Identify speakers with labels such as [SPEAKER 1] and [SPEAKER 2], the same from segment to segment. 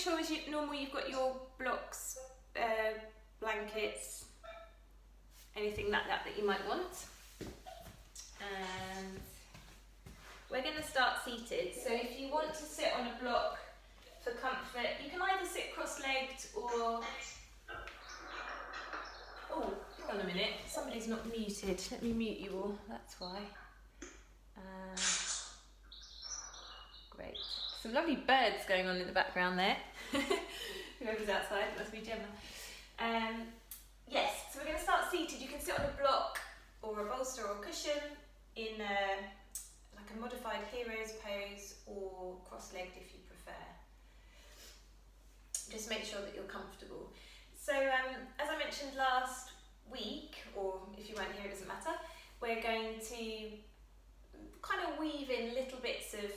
[SPEAKER 1] sure as normal you've got your blocks, blankets, anything like that you might want. And we're going to start seated. So if you want to sit on a block for comfort, you can either sit cross-legged or... Oh, hang on a minute, somebody's not muted. Let me mute you all, that's why. Great. Some lovely birds going on in the background there. Whoever's outside, it must be Gemma. Yes, so we're going to start seated. You can sit on a block or a bolster or a cushion in like a modified hero's pose or cross-legged if you prefer. Just make sure that you're comfortable. So as I mentioned last week, or if you weren't here it doesn't matter, we're going to kind of weave in little bits of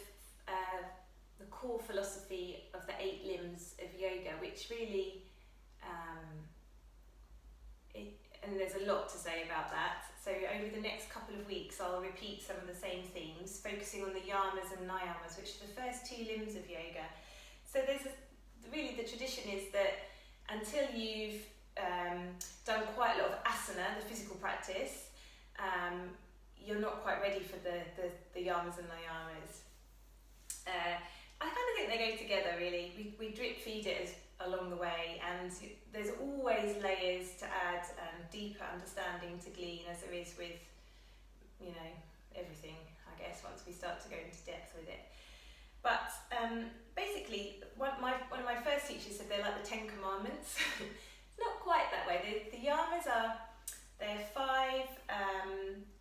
[SPEAKER 1] the core philosophy of the 8 limbs of yoga, which really, and there's a lot to say about that. So over the next couple of weeks I'll repeat some of the same themes, focusing on the Yamas and Niyamas, which are the first 2 limbs of yoga. So really the tradition is that until you've done quite a lot of asana, the physical practice, you're not quite ready for the Yamas and Niyamas. I kind of think they go together really. We drip feed it along the way, and there's always layers to add and deeper understanding to glean, as there is with, you know, everything, I guess, once we start to go into depth with it. But basically, one of my first teachers said they're like the 10 Commandments. It's not quite that way. The Yamas they're 5,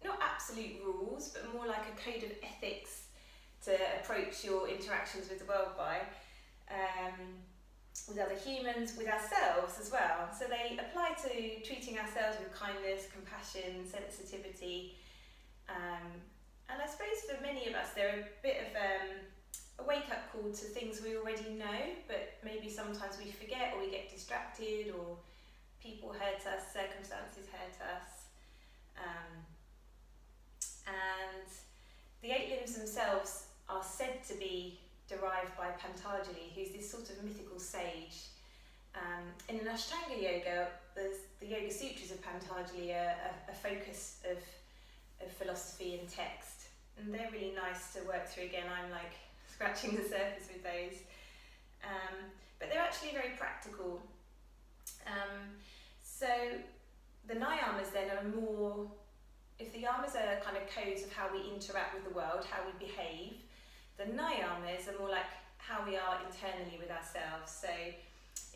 [SPEAKER 1] not absolute rules, but more like a code of ethics to approach your interactions with the world by, with other humans, with ourselves as well. So they apply to treating ourselves with kindness, compassion, sensitivity, and I suppose for many of us they're a bit of a wake-up call to things we already know, but maybe sometimes we forget or we get distracted, or people hurt us, circumstances hurt us. And the 8 limbs themselves are said to be derived by Patanjali, who's this sort of mythical sage. In an Ashtanga Yoga, the Yoga Sutras of Patanjali are a focus of philosophy and text, and they're really nice to work through. Again, I'm like scratching the surface with those, but they're actually very practical. So the Niyamas then are more, if the Yamas are kind of codes of how we interact with the world, how we behave, the Niyamas are more like how we are internally with ourselves. So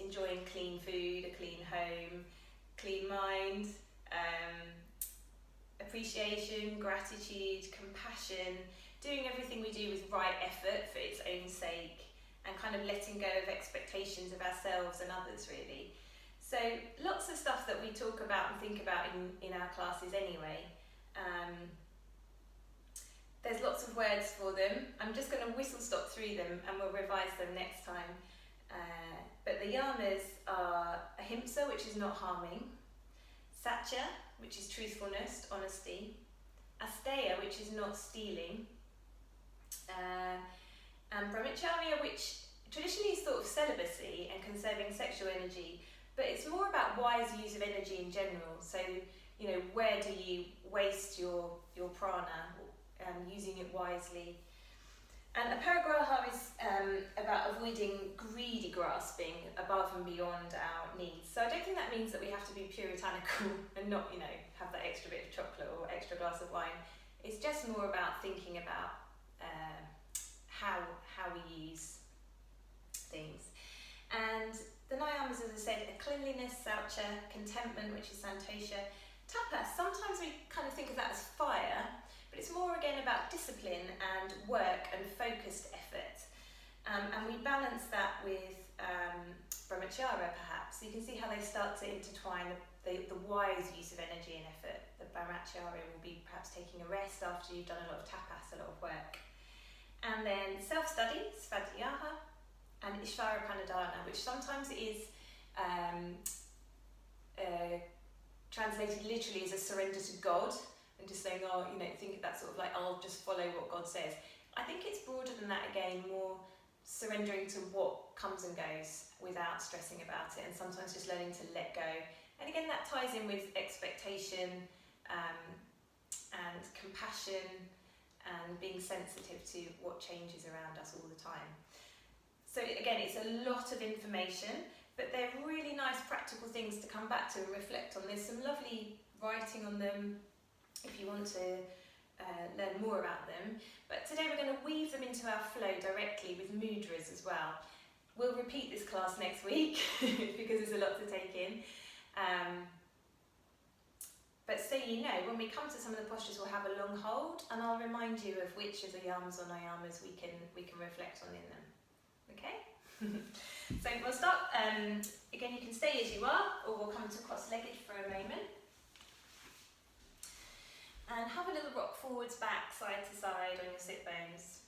[SPEAKER 1] enjoying clean food, a clean home, clean mind, appreciation, gratitude, compassion, doing everything we do with right effort for its own sake, and kind of letting go of expectations of ourselves and others, really. So lots of stuff that we talk about and think about in our classes anyway. There's lots of words for them. I'm just going to whistle stop through them and we'll revise them next time. But the Yamas are ahimsa, which is not harming, satya, which is truthfulness, honesty, asteya, which is not stealing, and brahmacharya, which traditionally is thought of celibacy and conserving sexual energy, but it's more about wise use of energy in general. So, you know, where do you waste your prana, using it wisely. And aparigraha is about avoiding greedy grasping above and beyond our needs. So I don't think that means that we have to be puritanical and not, you know, have that extra bit of chocolate or extra glass of wine. It's just more about thinking about how we use things. And the Niyamas, as I said, are cleanliness, saucha, contentment, which is santosha, tapas. Sometimes we kind of think of that as fire, but it's more again about discipline and work and focused effort. And we balance that with brahmacharya perhaps. So you can see how they start to intertwine the wise use of energy and effort. The brahmacharya will be perhaps taking a rest after you've done a lot of tapas, a lot of work. And then self-study, svadhyaya, and ishvara pranadhana, which sometimes is translated literally as a surrender to God, and just saying, oh, you know, think of that sort of like, I'll just follow what God says. I think it's broader than that again, more surrendering to what comes and goes without stressing about it, and sometimes just learning to let go. And again, that ties in with expectation and compassion and being sensitive to what changes around us all the time. So again, it's a lot of information, but they're really nice practical things to come back to and reflect on. There's some lovely writing on them if you want to learn more about them. But today we're going to weave them into our flow directly with mudras as well. We'll repeat this class next week because there's a lot to take in. But so you know, when we come to some of the postures, we'll have a long hold, and I'll remind you of which of the yamas or niyamas we can reflect on in them. Okay? So we'll start, again you can stay as you are, or we'll come to cross-legged for a moment. And have a little rock forwards, back, side to side on your sit bones.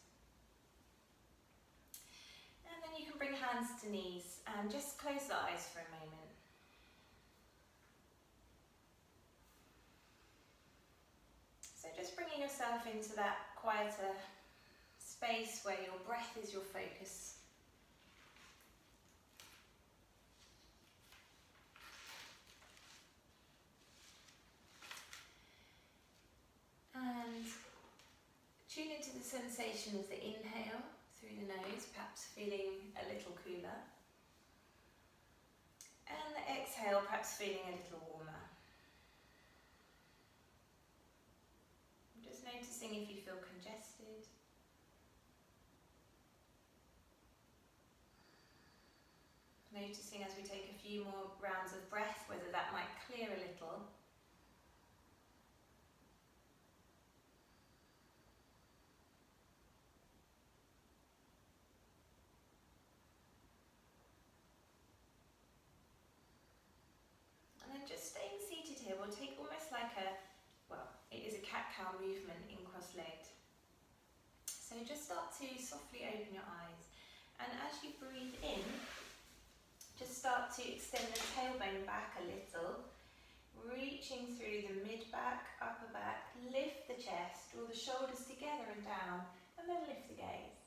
[SPEAKER 1] And then you can bring hands to knees and just close the eyes for a moment. So just bringing yourself into that quieter space where your breath is your focus. And tune into the sensation of the inhale through the nose, perhaps feeling a little cooler. And the exhale, perhaps feeling a little warmer. Just noticing if you feel congested. Noticing as we take a few more rounds of breath, whether that might clear a little. Just staying seated here, we'll take almost like it is a cat-cow movement in cross-legged. So just start to softly open your eyes, and as you breathe in, just start to extend the tailbone back a little, reaching through the mid-back, upper back, lift the chest, draw the shoulders together and down, and then lift the gaze.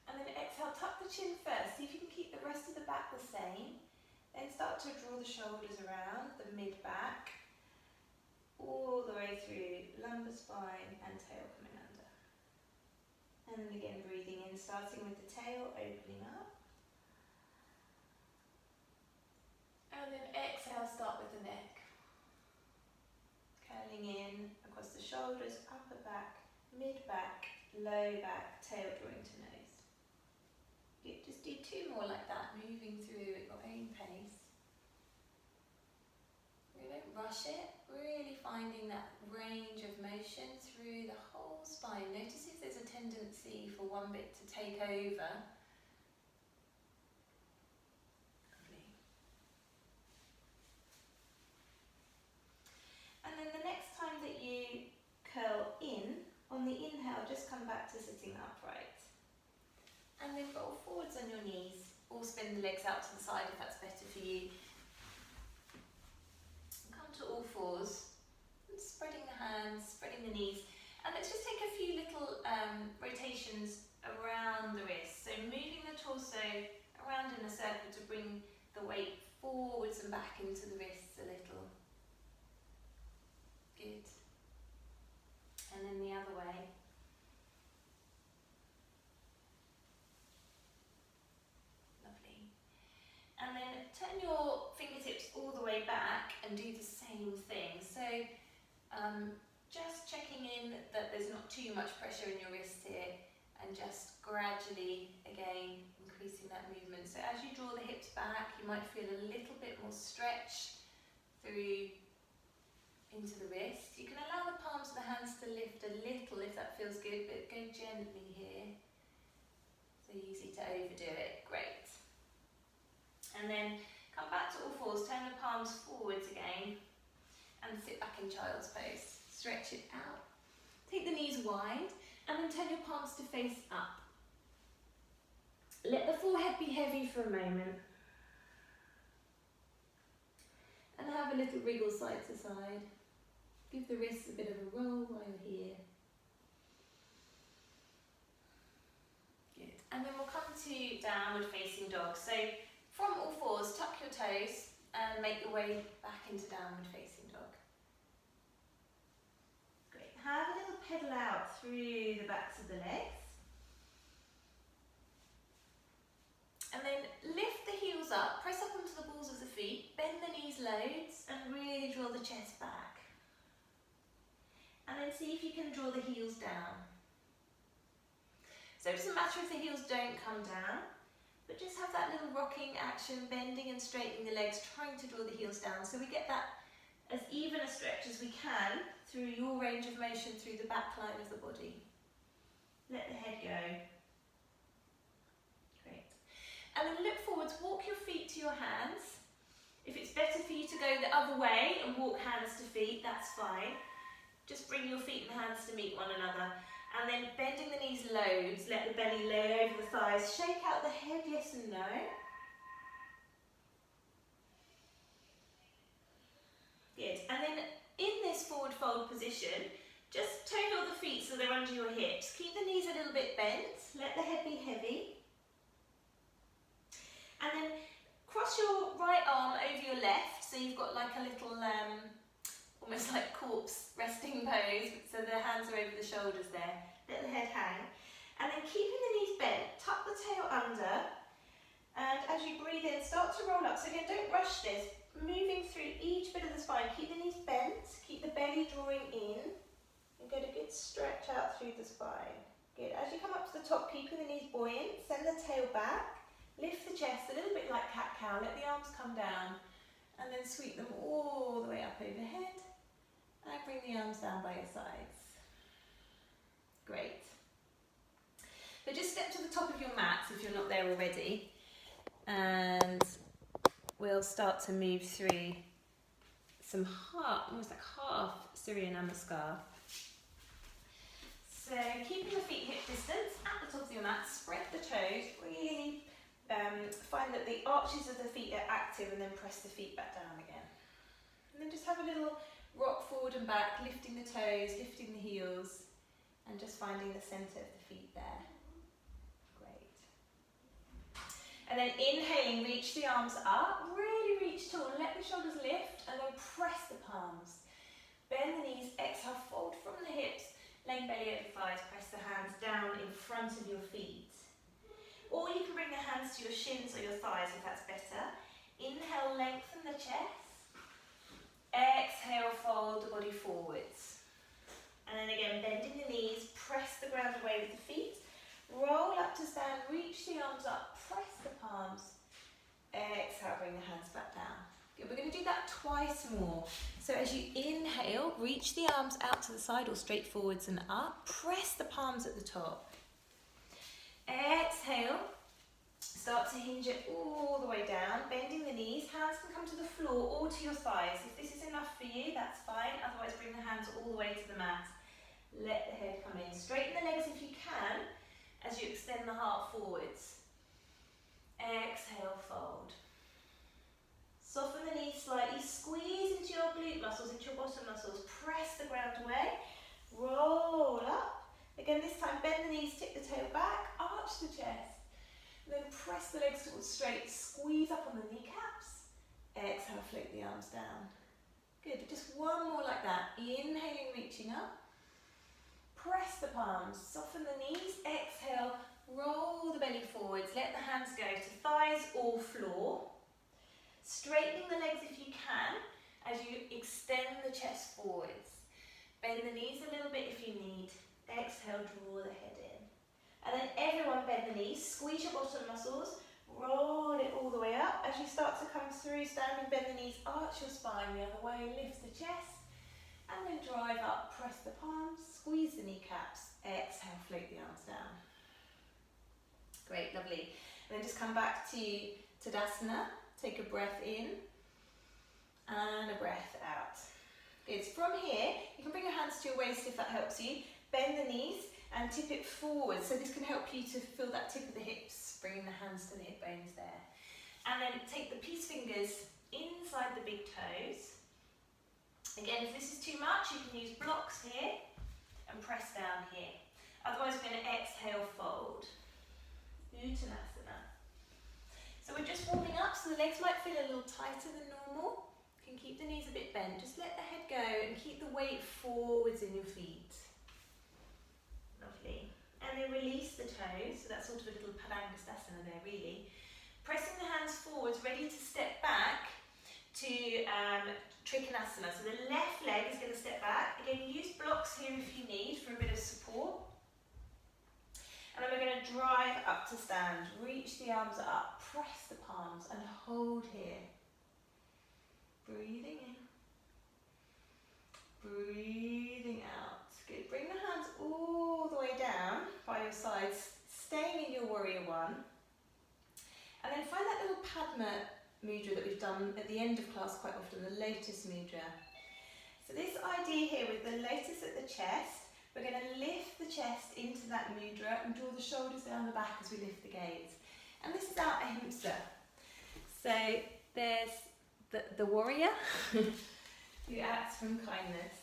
[SPEAKER 1] And then exhale, tuck the chin first, see if you can keep the rest of the back the same. Then start to draw the shoulders around, the mid-back, all the way through lumbar spine and tail coming under. And then again breathing in, starting with the tail, opening up. And then exhale, start with the neck. Curling in across the shoulders, upper back, mid-back, low back, tail drawing to nose. Just do two more like that, moving through at your own pace. We don't rush it, really finding that range of motion through the whole spine. Notice if there's a tendency for one bit to take over. Lovely. And then the next time that you curl in, on the inhale, just come back to sitting upright. And then roll forwards on your knees, or spin the legs out to the side if that's better for you. Come to all fours, and spreading the hands, spreading the knees. And let's just take a few little rotations around the wrist. So moving the torso around in a circle to bring the weight forwards and back into the wrists a little. Good. And then the other way. And then turn your fingertips all the way back and do the same thing. So just checking in that there's not too much pressure in your wrist here, and just gradually, again, increasing that movement. So as you draw the hips back, you might feel a little bit more stretch through into the wrist. You can allow the palms of the hands to lift a little if that feels good, but go gently here. So easy to overdo it. Great. And then come back to all fours, turn the palms forwards again, and sit back in child's pose. Stretch it out. Take the knees wide, and then turn your palms to face up. Let the forehead be heavy for a moment. And have a little wriggle side to side. Give the wrists a bit of a roll while you're here. Good. And then we'll come to downward facing dog. So from all fours, tuck your toes and make your way back into downward facing dog. Great. Have a little pedal out through the backs of the legs. And then lift the heels up, press up onto the balls of the feet, bend the knees loads and really draw the chest back. And then see if you can draw the heels down. So it doesn't matter if the heels don't come down, but just have that little rocking action, bending and straightening the legs, trying to draw the heels down. So we get that as even a stretch as we can through your range of motion through the back line of the body. Let the head go. And then look forwards, walk your feet to your hands. If it's better for you to go the other way and walk hands to feet, that's fine. Just bring your feet and hands to meet one another. And then bending the knees loads, let the belly lay over the thighs. Shake out the head, yes and no. Good. And then in this forward fold position, just toe the feet so they're under your hips. Keep the knees a little bit bent. Let the head be heavy. And then cross your right arm over your left, so you've got like a little, almost like corpse resting pose, so the hands are over the shoulders there. Let the head hang. And then keeping the knees bent, tuck the tail under, and as you breathe in, start to roll up. So again, don't rush this, moving through each bit of the spine. Keep the knees bent, keep the belly drawing in, and get a good stretch out through the spine. Good. As you come up to the top, keeping the knees buoyant, send the tail back. Lift the chest a little bit like cat-cow, let the arms come down and then sweep them all the way up overhead and bring the arms down by your sides. Great. So just step to the top of your mats if you're not there already and we'll start to move through some almost like half Surya Namaskar. So keeping the feet hip distance at the top of your mat, spread the toes, really find that the arches of the feet are active and then press the feet back down again. And then just have a little rock forward and back, lifting the toes, lifting the heels, and just finding the centre of the feet there. Great. And then inhaling, reach the arms up, really reach tall, let the shoulders lift, and then press the palms. Bend the knees, exhale, fold from the hips, laying belly over thighs, press the hands down in front of your feet. Or you can bring the hands to your shins or your thighs if that's better. Inhale, lengthen the chest. Exhale, fold the body forwards. And then again, bending the knees, press the ground away with the feet. Roll up to stand, reach the arms up, press the palms. Exhale, bring the hands back down. Good, we're going to do that twice more. So as you inhale, reach the arms out to the side or straight forwards and up. Press the palms at the top. Exhale, start to hinge it all the way down, bending the knees, hands can come to the floor or to your thighs. If this is enough for you, that's fine, otherwise bring the hands all the way to the mat. Let the head come in. Straighten the legs if you can, as you extend the heart forwards. Exhale, fold. Soften the knees slightly, squeeze into your glute muscles, into your bottom muscles, press the ground away, roll up. Again, this time bend the knees, tip the tail back, arch the chest, and then press the legs towards straight, squeeze up on the kneecaps, exhale, float the arms down. Good, just one more like that, inhaling, reaching up, press the palms, soften the knees, exhale, roll the belly forwards, let the hands go to thighs or floor, straightening the legs if you can, as you extend the chest forwards, bend the knees a little bit if you need. Exhale, draw the head in. And then everyone bend the knees, squeeze your bottom muscles, roll it all the way up. As you start to come through, standing, bend the knees, arch your spine the other way, lift the chest, and then drive up, press the palms, squeeze the kneecaps, exhale, float the arms down. Great, lovely. And then just come back to Tadasana, take a breath in, and a breath out. Good, from here, you can bring your hands to your waist if that helps you. Bend the knees and tip it forward. So this can help you to feel that tip of the hips, bringing the hands to the hip bones there. And then take the peace fingers inside the big toes. Again, if this is too much, you can use blocks here and press down here. Otherwise, we're going to exhale, fold. Uttanasana. So we're just warming up, so the legs might feel a little tighter than normal. You can keep the knees a bit bent, just let the head go and keep the weight forwards in your feet. Lovely. And then release the toes, so that's sort of a little Padangusthasana there really. Pressing the hands forwards, ready to step back to Trikonasana. So the left leg is going to step back. Again, use blocks here if you need for a bit of support. And then we're going to drive up to stand. Reach the arms up, press the palms and hold here. Breathing in. Breathing out. Good. Bring the hands all the way down by your sides, staying in your warrior one. And then find that little Padma mudra that we've done at the end of class quite often, the lotus mudra. So this idea here with the lotus at the chest, we're going to lift the chest into that mudra and draw the shoulders down the back as we lift the gaze. And this is our ahimsa. So there's the warrior who acts from kindness.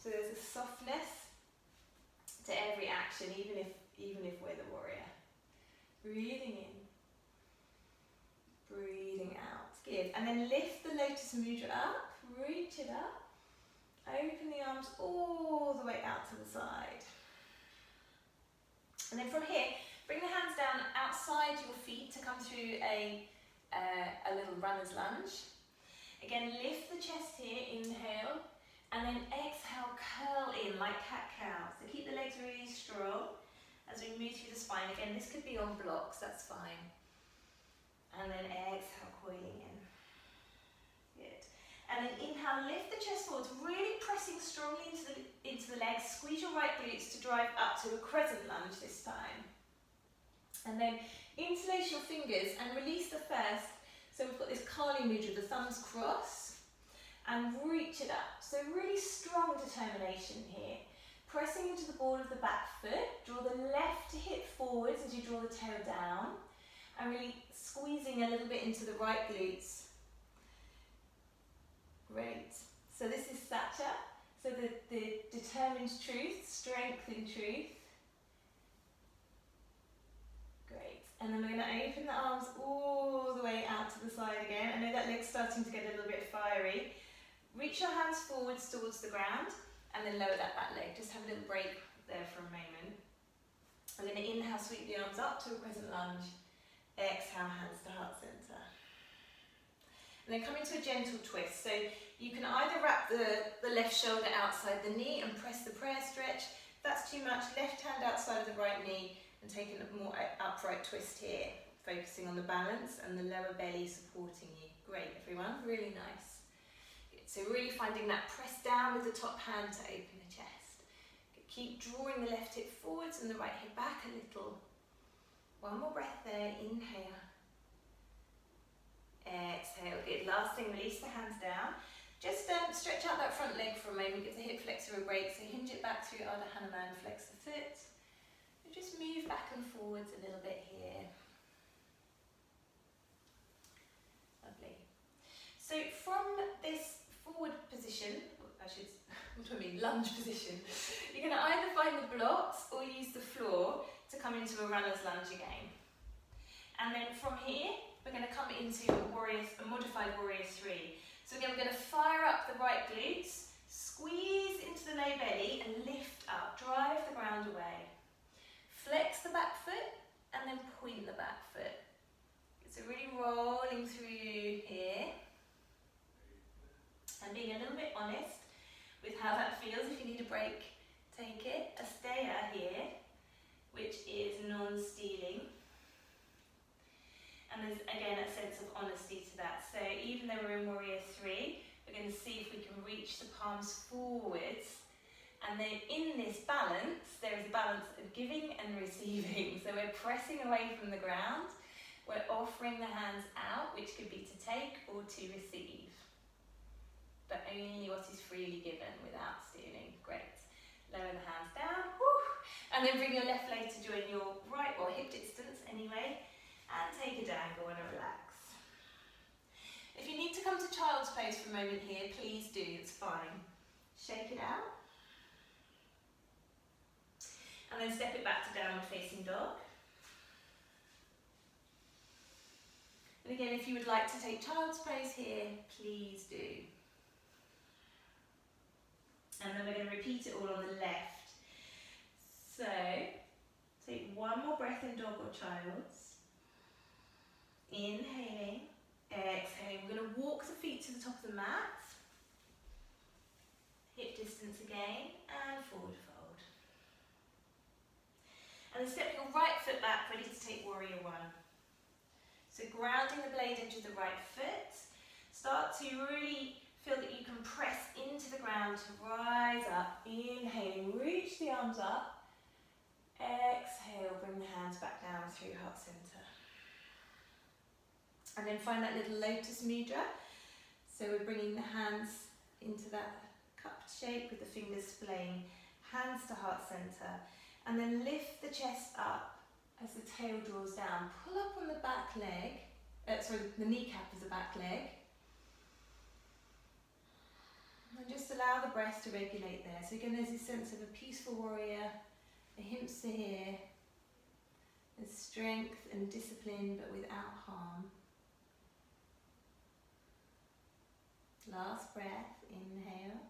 [SPEAKER 1] So there's a softness to every action, even if we're the warrior. Breathing in, breathing out. Good. And then lift the lotus mudra up, reach it up. Open the arms all the way out to the side. And then from here, bring the hands down outside your feet to come through a little runner's lunge. Again, lift the chest here, inhale, and then exhale, curl in like cat-cow. So keep the legs really strong as we move through the spine. Again, this could be on blocks, that's fine. And then exhale, coiling in. Good. And then inhale, lift the chest forwards, really pressing strongly into the legs. Squeeze your right glutes to drive up to a crescent lunge this time. And then interlace your fingers and release the first. So we've got this Kali mudra, the thumbs cross, and reach it up. So really strong determination here. Pressing into the ball of the back foot, draw the left hip forwards as you draw the tail down, and really squeezing a little bit into the right glutes. Great. So this is Satya, so the determined truth, strength in truth. Great. And then we're going to open the arms all the way out to the side again. I know that leg's starting to get a little bit fiery. Reach your hands forwards towards the ground and then lower that back leg. Just have a little break there for a moment. I'm going to inhale, sweep the arms up to a crescent lunge. Exhale, hands to heart center. And then come into a gentle twist. So you can either wrap the left shoulder outside the knee and press the prayer stretch. If that's too much, left hand outside of the right knee and take a more upright twist here, focusing on the balance and the lower belly supporting you. Great, everyone, really nice. Good. So really finding that press down with the top hand to open the chest. Good. Keep drawing the left hip forwards and the right hip back a little. One more breath there, inhale. Exhale, good. Last thing, release the hands down. Just stretch out that front leg for a moment, give the hip flexor a break. So hinge it back through Ardha Hanuman, flex the foot. And just move back and forwards a little bit here. Lovely. So from this forward position, lunge position, you're going to either find the blocks or use the floor to come into a runner's lunge again. And then from here, we're going to come into a modified warrior 3. So again, we're going to fire up the right glutes, squeeze into the low belly and lift up, drive the ground away. Flex the back foot and then point the back foot. So really rolling through here and being a little bit honest with how that feels. If you need a break, take it. A stayer here, which is non-stealing. And there's again a sense of honesty to that. So even though we're in warrior 3, we're going to see if we can reach the palms forwards. And then in this balance, there is a balance of giving and receiving. So we're pressing away from the ground. We're offering the hands out, which could be to take or to receive. But only what is freely given without stealing. Great. Lower the hands down. Woo. And then bring your left leg to join your right, or hip distance anyway. And take a dangle and a relax. If you need to come to child's pose for a moment here, please do, it's fine. Shake it out. And then step it back to downward facing dog. And again, if you would like to take child's pose here, please do. And then we're going to repeat it all on the left. So, take one more breath in dog or child's. Inhaling, exhaling. We're going to walk the feet to the top of the mat. Hip distance again, and forward fold. And then step your right foot back, ready to take warrior one. So grounding the blade edge of the right foot. Start to really feel that you can press into the ground to rise up. Inhaling, reach the arms up. Exhale, bring the hands back down through heart center. And then find that little lotus mudra. So we're bringing the hands into that cupped shape with the fingers splaying, hands to heart center. And then lift the chest up as the tail draws down. Pull up on the back leg, the kneecap of the back leg. And just allow the breath to regulate there. So again, there's this sense of a peaceful warrior, ahimsa here. There's strength and discipline, but without harm. Last breath, inhale.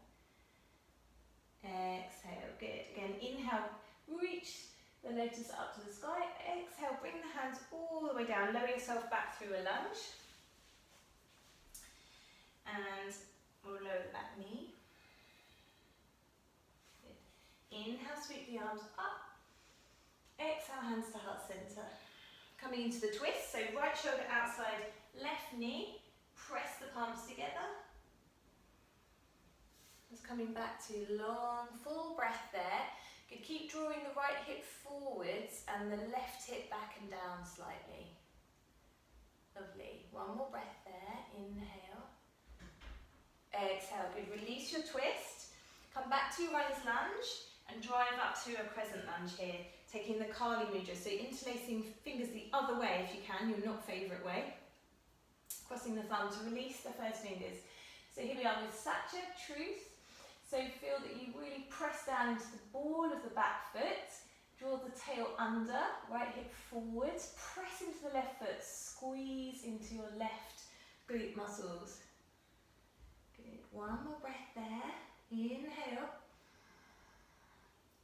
[SPEAKER 1] Exhale, good. Again, inhale, reach the lotus up to the sky. Exhale, bring the hands all the way down. Lower yourself back through a lunge. And we'll lower the back knee. Good. Inhale, sweep the arms up. Exhale, hands to heart center. Coming into the twist, so right shoulder outside, left knee. Press the palms together. Just coming back to long, full breath there. Good, keep drawing the right hip forwards and the left hip back and down slightly. Lovely. One more breath there. Inhale. Exhale. Good. Release your twist. Come back to your runner's lunge and drive up to a crescent lunge here. Taking the Kali mudra. So interlacing fingers the other way if you can, your not favourite way. Crossing the thumb to release the first fingers. So here we are with Satya, truth. So feel that you really press down into the ball of the back foot. Draw the tail under, right hip forwards. Press into the left foot. Squeeze into your left glute muscles. Good. One more breath there. Inhale.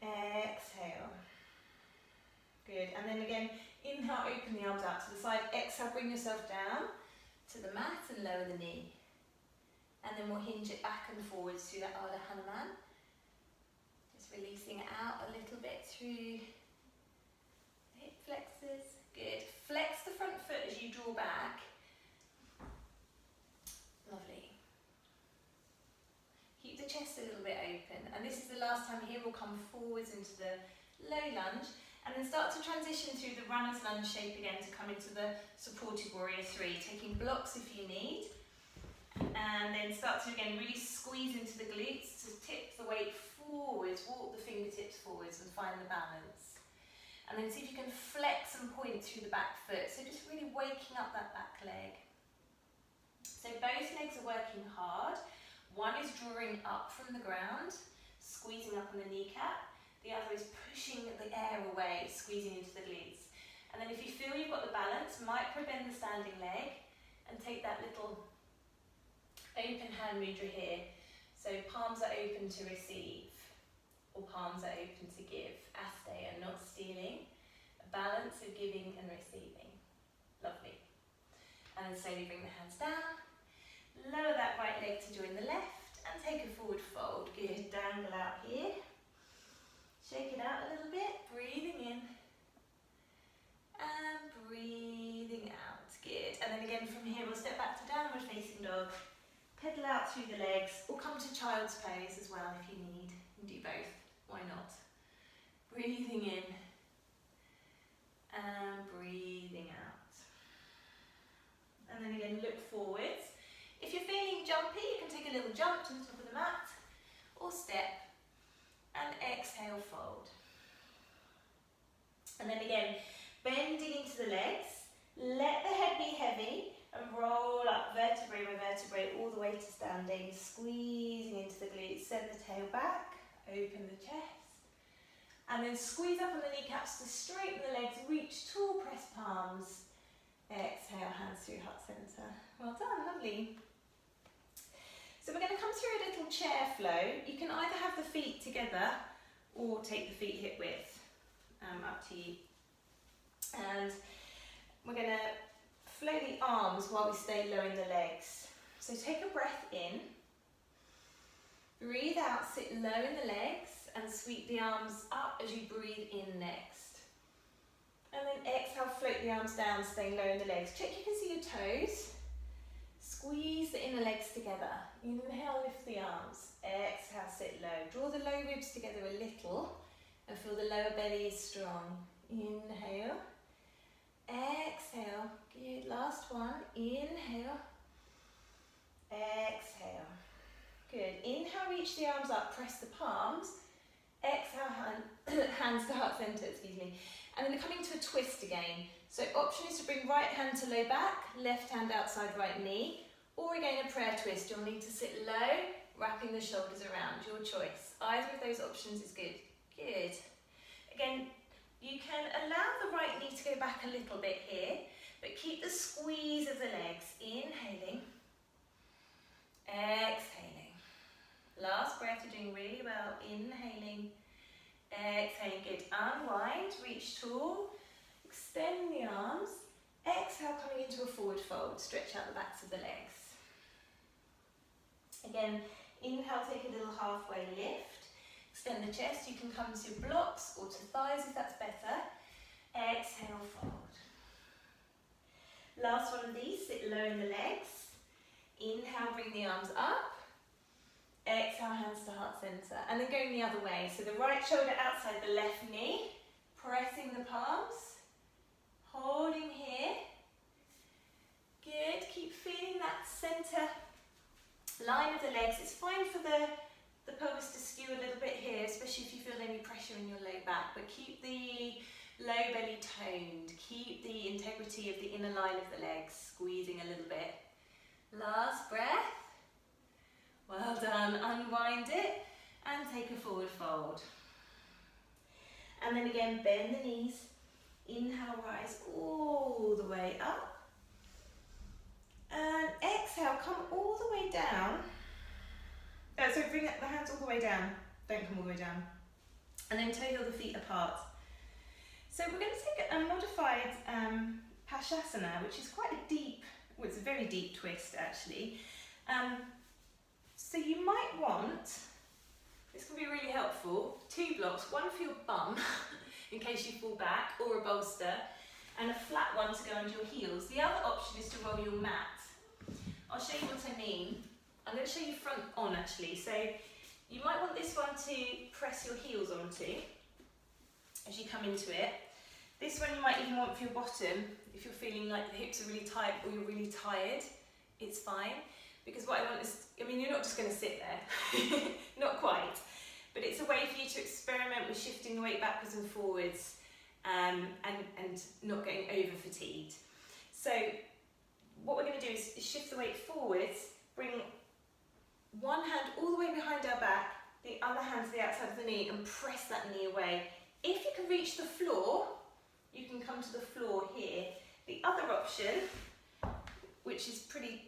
[SPEAKER 1] Exhale. Good. And then again, inhale, open the arms out to the side. Exhale, bring yourself down to the mat and lower the knee. And then we'll hinge it back and forwards through that Ardha Hanuman. Just releasing it out a little bit through the hip flexors. Good. Flex the front foot as you draw back. Lovely. Keep the chest a little bit open. And this is the last time here. We'll come forwards into the low lunge. And then start to transition through the runner's lunge shape again to come into the supported warrior 3. Taking blocks if you need. And then start to again really squeeze into the glutes to tip the weight forwards, walk the fingertips forwards and find the balance. And then see if you can flex and point through the back foot. So just really waking up that back leg. So both legs are working hard. One is drawing up from the ground, squeezing up on the kneecap. The other is pushing the air away, squeezing into the glutes. And then if you feel you've got the balance, micro bend the standing leg and take that little open hand mudra here. So palms are open to receive, or palms are open to give. Asteya, not stealing. A balance of giving and receiving. Lovely. And then slowly bring the hands down. Lower that right leg to join the left and take a forward fold. Good. Dangle out here. Shake it out a little bit. Breathing in. And breathing out. Good. And then again from here we'll step back to downward facing dog. Pedal out through the legs, or come to child's pose as well if you need. You can do both, why not? Breathing in and breathing out. And then again, look forwards. If you're feeling jumpy, you can take a little jump to the top of the mat, or step, and exhale, fold. And then again, bending into the legs, let the head be heavy, and roll up vertebrae by vertebrae all the way to standing, squeezing into the glutes. Send the tail back, open the chest, and then squeeze up on the kneecaps to straighten the legs, reach tall, press palms. Exhale, hands through heart centre. Well done, lovely. So we're going to come through a little chair flow. You can either have the feet together or take the feet hip width, up to you. And we're going to flow the arms while we stay low in the legs. So take a breath in, breathe out, sit low in the legs and sweep the arms up as you breathe in next. And then exhale, float the arms down, staying low in the legs. Check you can see your toes. Squeeze the inner legs together. Inhale, lift the arms. Exhale, sit low. Draw the low ribs together a little and feel the lower belly is strong. Inhale. Exhale. Good. Last one. Inhale. Exhale. Good. Inhale, reach the arms up, press the palms. Exhale, hands to heart centre, excuse me. And then coming to a twist again. So option is to bring right hand to low back, left hand outside right knee, or again a prayer twist. You'll need to sit low, wrapping the shoulders around, your choice. Either of those options is good. Good. Again, you can allow the right knee to go back a little bit here, but keep the squeeze of the legs. Inhaling, exhaling. Last breath, you're doing really well. Inhaling, exhaling, good. Unwind, reach tall, extend the arms. Exhale, coming into a forward fold. Stretch out the backs of the legs. Again, inhale, take a little halfway lift. Extend the chest. You can come to blocks or to thighs if that's better. Exhale, fold. Last one of these, sit low in the legs. Inhale, bring the arms up. Exhale, hands to heart centre. And then going the other way. So the right shoulder outside the left knee. Pressing the palms. Holding here. Good. Keep feeling that centre line of the legs. It's fine for the pelvis to skew a little bit here, especially if you feel any pressure in your low back. But keep the low belly toned. Keep the integrity of the inner line of the legs, squeezing a little bit. Last breath. Well done. Unwind it and take a forward fold. And then again, bend the knees. Inhale, rise all the way up. And exhale, come all the way down. So bring the hands all the way down. Don't come all the way down. And then toe heel the feet apart. So we're going to take a modified Pashasana, which is quite a deep, well, it's a very deep twist actually. So you might want, this can be really helpful, 2 blocks, one for your bum in case you fall back, or a bolster, and a flat one to go under your heels. The other option is to roll your mat. I'll show you what I mean. I'm going to show you front on actually. So you might want this one to press your heels onto as you come into it. This one you might even want for your bottom if you're feeling like the hips are really tight or you're really tired. It's fine. Because what I want is, I mean, you're not just going to sit there, not quite, but it's a way for you to experiment with shifting the weight backwards and forwards and not getting over fatigued. So what we're going to do is shift the weight forwards, bring one hand all the way behind our back, the other hand to the outside of the knee and press that knee away. If you can reach the floor, you can come to the floor here. The other option, which is pretty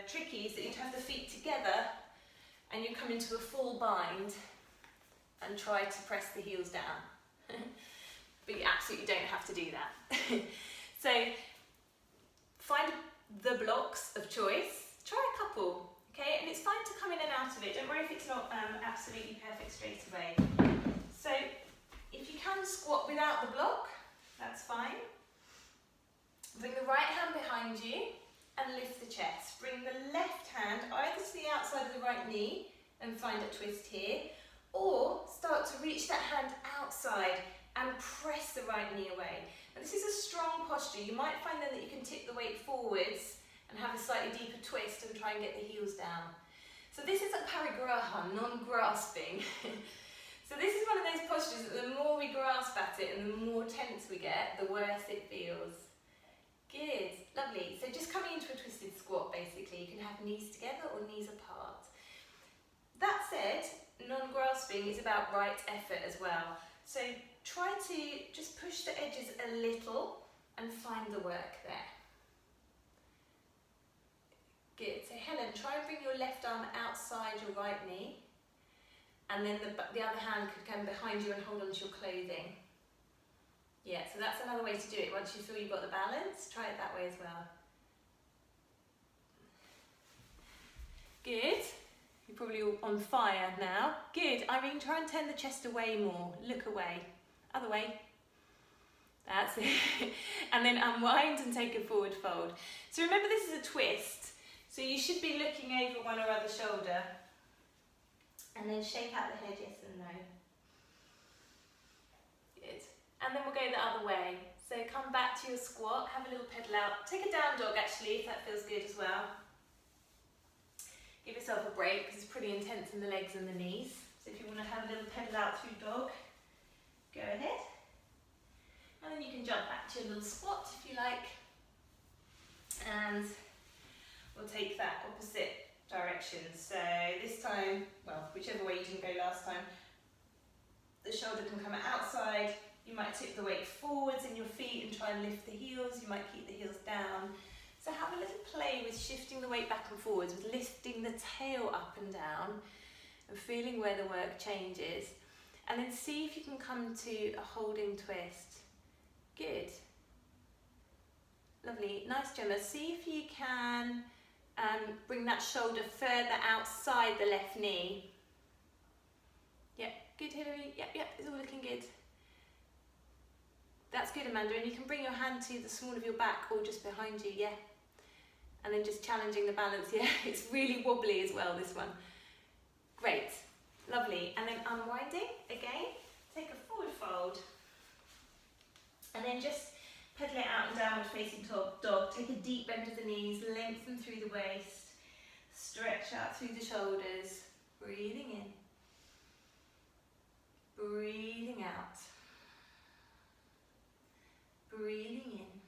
[SPEAKER 1] tricky, is that you'd have the feet together and you come into a full bind and try to press the heels down. But you absolutely don't have to do that. So find the blocks of choice, try a couple, okay? And it's fine to come in and out of it. Don't worry if it's not absolutely perfect straight away. So if you can squat without the block, that's fine. Bring the right hand behind you and lift the chest. Bring the left hand either to the outside of the right knee and find a twist here, or start to reach that hand outside and press the right knee away. And this is a strong posture. You might find then that you can tip the weight forwards and have a slightly deeper twist and try and get the heels down. So this is a parigraha, non-grasping. So this is one of those postures that the more we grasp at it and the more tense we get, the worse it feels. Good, lovely. So just coming into a twisted squat basically. You can have knees together or knees apart. That said, non-grasping is about right effort as well. So try to just push the edges a little and find the work there. Good. So Helen, try and bring your left arm outside your right knee, and then the other hand could come behind you and hold onto your clothing. Yeah, so that's another way to do it. Once you feel you've got the balance, try it that way as well. Good. You're probably all on fire now. Good. Irene, try and turn the chest away more. Look away. Other way. That's it. And then unwind and take a forward fold. So remember, this is a twist. So you should be looking over one or other shoulder. And then shake out the head, yes and no. Good. And then we'll go the other way. So come back to your squat, have a little pedal out. Take a down dog actually, if that feels good as well. Give yourself a break because it's pretty intense in the legs and the knees. So if you want to have a little pedal out through dog, go ahead. And then you can jump back to your little squat if you like. And we'll take that opposite direction. So this time, well, whichever way you didn't go last time, the shoulder can come outside. You might tip the weight forwards in your feet and try and lift the heels. You might keep the heels down. So have a little play with shifting the weight back and forwards, with lifting the tail up and down and feeling where the work changes. And then see if you can come to a holding twist. Good. Lovely. Nice, Gemma. See if you can bring that shoulder further outside the left knee. Yep, good, Hilary. Yep, it's all looking good. That's good, Amanda. And you can bring your hand to the small of your back or just behind you, yeah. And then just challenging the balance, yeah. It's really wobbly as well, this one. Great, lovely. And then unwinding again. Take a forward fold. And then just pedal it out and downward facing dog. Take a deep bend of the knees, lengthen through the waist. Stretch out through the shoulders. Breathing in. Breathing out. Breathing in.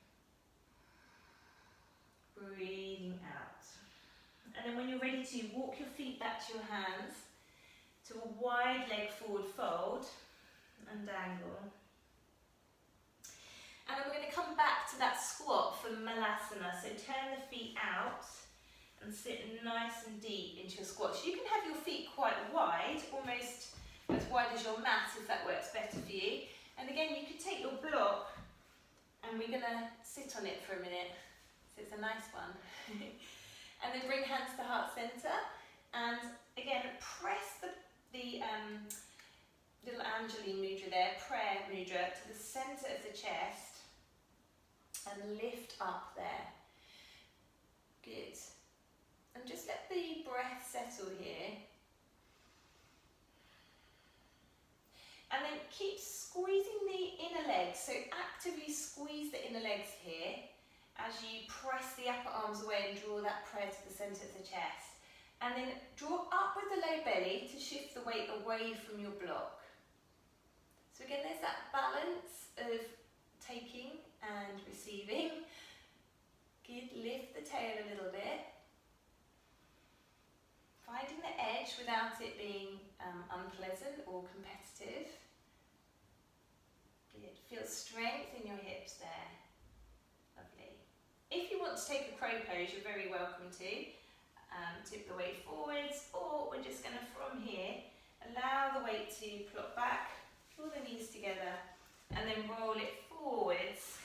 [SPEAKER 1] Breathing out. And then when you're ready to, walk your feet back to your hands to a wide leg forward fold and dangle. And then we're going to come back to that squat for Malasana. So turn the feet out and sit nice and deep into your squat. So you can have your feet quite wide, almost as wide as your mat if that works better for you. And again, you could take your block and we're going to sit on it for a minute. So it's a nice one. And then bring hands to heart center. And again, press the little Anjali mudra there, prayer mudra, to the center of the chest. And lift up there. Good. And just let the breath settle here. And then keep squeezing the inner legs. So actively squeeze the inner legs here as you press the upper arms away and draw that prayer to the center of the chest. And then draw up with the low belly to shift the weight away from your block. So again, there's that balance of taking and receiving. Good, lift the tail a little bit. Finding the edge without it being unpleasant or competitive. Good, feel strength in your hips there. Lovely. If you want to take a crow pose, you're very welcome to. Tip the weight forwards, or we're just going to, from here, allow the weight to plop back, pull the knees together, and then roll it forwards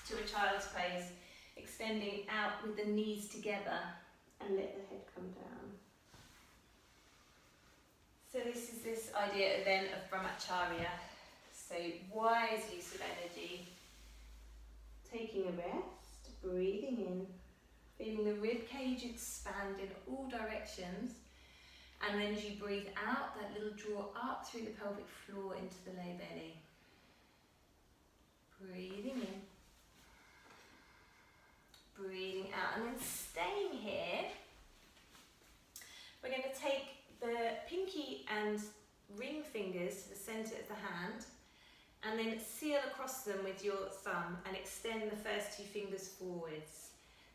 [SPEAKER 1] to a child's pose, extending out with the knees together and let the head come down. So this is this idea then of brahmacharya. So wise use of energy, taking a rest, breathing in, feeling the rib cage expand in all directions, and then as you breathe out, that little draw up through the pelvic floor into the low belly. Breathing in, breathing out, and then staying here, we're going to take the pinky and ring fingers to the centre of the hand, and then seal across them with your thumb and extend the first two fingers forwards.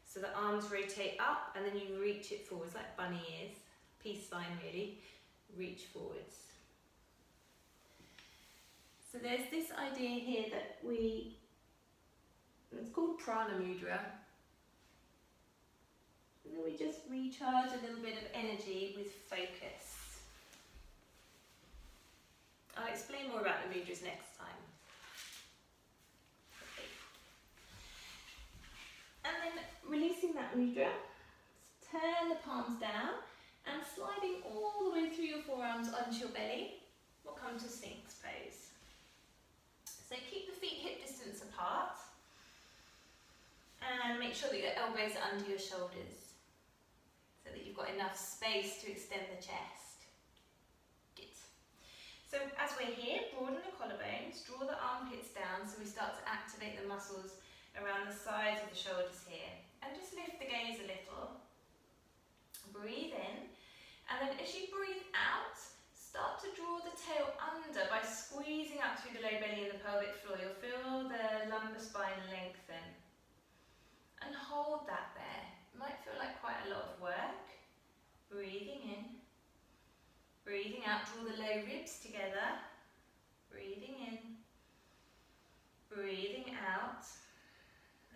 [SPEAKER 1] So the arms rotate up and then you reach it forwards like bunny ears, peace sign really, reach forwards. So there's this idea here that it's called prana mudra. we just recharge a little bit of energy with focus. I'll explain more about the mudras next time. Okay. And then releasing that mudra, turn the palms down and sliding all the way through your forearms onto your belly, we'll come to Sphinx pose. So keep the feet hip distance apart and make sure that your elbows are under your shoulders so that you've got enough space to extend the chest. Good. So as we're here, broaden the collarbones, draw the armpits down so we start to activate the muscles around the sides of the shoulders here. And just lift the gaze a little. Breathe in, and then as you breathe out, start to draw the tail under by squeezing up through the low belly and the pelvic floor. You'll feel the lumbar spine lengthen. And hold that there. It might feel like quite a lot of work. Breathing in. Breathing out, draw the low ribs together. Breathing in. Breathing out.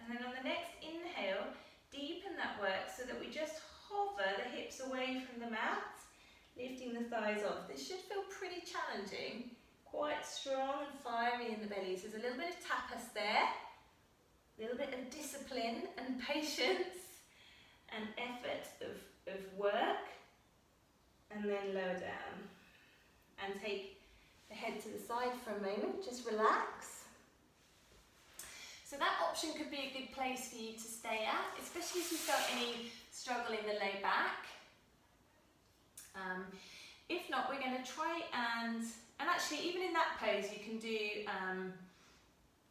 [SPEAKER 1] And then on the next inhale, deepen that work so that we just hover the hips away from the mat, lifting the thighs off. This should feel pretty challenging, quite strong and fiery in the belly. So there's a little bit of tapas there, a little bit of discipline and patience and effort of work, and then lower down. And take the head to the side for a moment, just relax. So that option could be a good place for you to stay at, especially if you've got any struggle in the low back. If not, we're going to try and actually even in that pose you can do